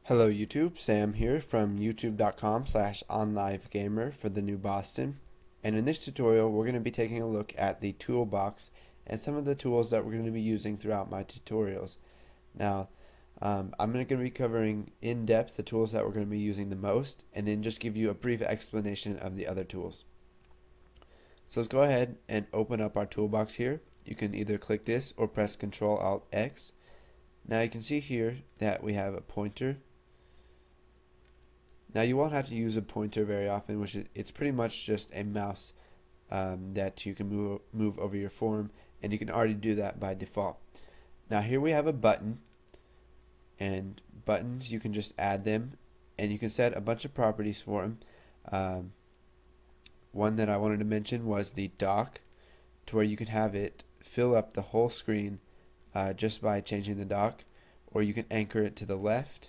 Hello YouTube, Sam here from youtube.com/onlivegamer for the new Boston. And in this tutorial we're going to be taking a look at the toolbox and some of the tools that we're going to be using throughout my tutorials. Now I'm going to be covering in depth the tools that we're going to be using the most and then just give you a brief explanation of the other tools. So let's go ahead and open up our toolbox here. You can either click this or press Ctrl Alt X. Now you can see here that we have a pointer. Now you won't have to use a pointer very often, it's pretty much just a mouse that you can move over your form, and you can already do that by default. Now here we have a button, and buttons you can just add them, and you can set a bunch of properties for them. One that I wanted to mention was the dock, to where you can have it fill up the whole screen just by changing the dock, or you can anchor it to the left.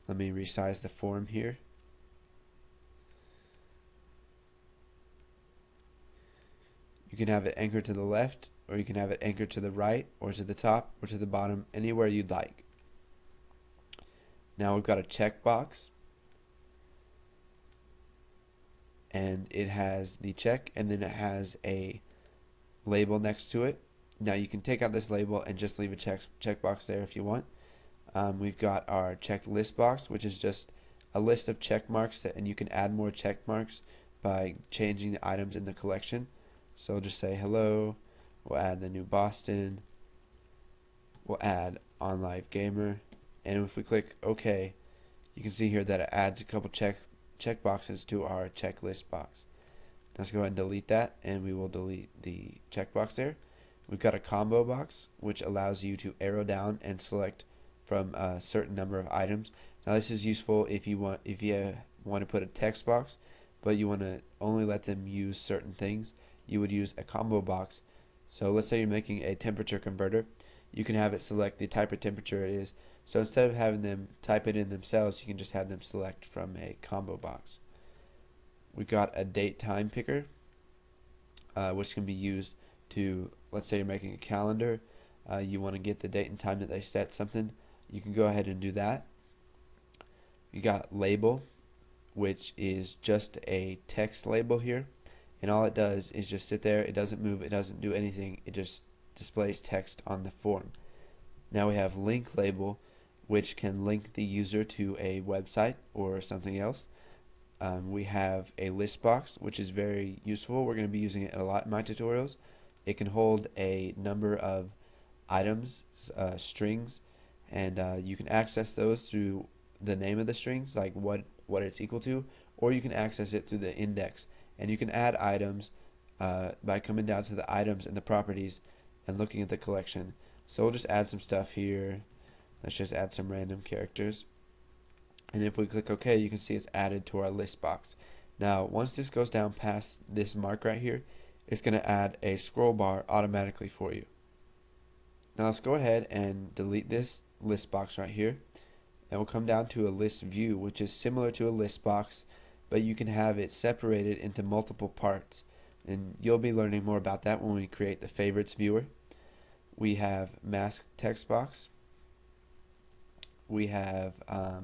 Let me resize the form here. You can have it anchored to the left, or you can have it anchored to the right, or to the top, or to the bottom, anywhere you'd like. Now we've got a checkbox, and it has the check, and then it has a label next to it. Now you can take out this label and just leave a checkbox there if you want. We've got our checklist box, which is just a list of check marks, and you can add more check marks by changing the items in the collection. So we'll just say hello, we'll add the new Boston, we'll add OnLive Gamer, and if we click OK, you can see here that it adds a couple check boxes to our checklist box. Let's go ahead and delete that, and we will delete the checkbox there. We've got a combo box, which allows you to arrow down and select from a certain number of items. Now this is useful if you want to put a text box, but you want to only let them use certain things. You would use a combo box. So let's say you're making a temperature converter. You can have it select the type of temperature it is. So instead of having them type it in themselves, you can just have them select from a combo box. We've got a date time picker, which can be used to, let's say you're making a calendar, you want to get the date and time that they set something, you can go ahead and do that. You got label, which is just a text label here, and all it does is just sit there. It doesn't move, it doesn't do anything, it just displays text on the form. Now we have link label, which can link the user to a website or something else. We have a list box, which is very useful. We're going to be using it a lot in my tutorials. It can hold a number of items, strings, and you can access those through the name of the strings, like what it's equal to, or you can access it through the index. And you can add items by coming down to the items and the properties and looking at the collection. So we'll just add some stuff here. Let's just add some random characters. And if we click OK, you can see it's added to our list box. Now once this goes down past this mark right here, it's going to add a scroll bar automatically for you. Now let's go ahead and delete this list box right here, and we'll come down to a list view, which is similar to a list box, but you can have it separated into multiple parts, and you'll be learning more about that when we create the favorites viewer. We have mask text box, we have a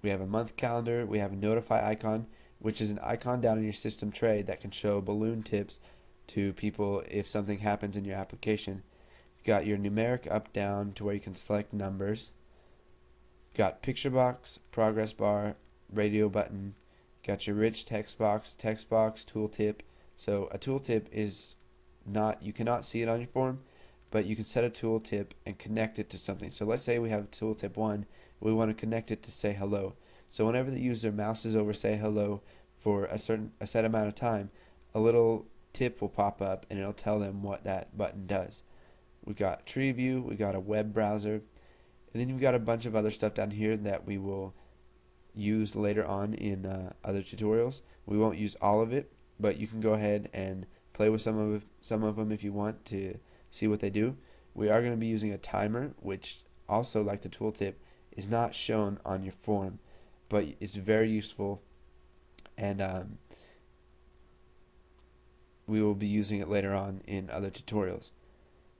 month calendar, we have a notify icon, which is an icon down in your system tray that can show balloon tips to people if something happens in your application. You've got your numeric up down to where you can select numbers. You've got picture box, progress bar, radio button. You've got your rich text box, tooltip. So a tooltip is not, you cannot see it on your form, but you can set a tooltip and connect it to something. So let's say we have tooltip 1, we want to connect it to say hello. So whenever the user mouses over say hello for a set amount of time, a little tip will pop up and it'll tell them what that button does. We've got tree view, we've got a web browser, and then you've got a bunch of other stuff down here that we will use later on in other tutorials. We won't use all of it, but you can go ahead and play with some of them if you want to see what they do. We are going to be using a timer, which also, like the tooltip, is not shown on your form, but it's very useful, and we will be using it later on in other tutorials.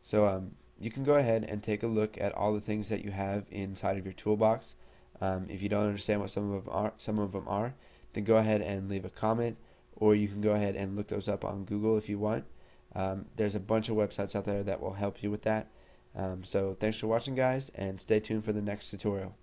So you can go ahead and take a look at all the things that you have inside of your toolbox. If you don't understand what some of them are, then go ahead and leave a comment, or you can go ahead and look those up on Google if you want. There's a bunch of websites out there that will help you with that. So thanks for watching, guys, and stay tuned for the next tutorial.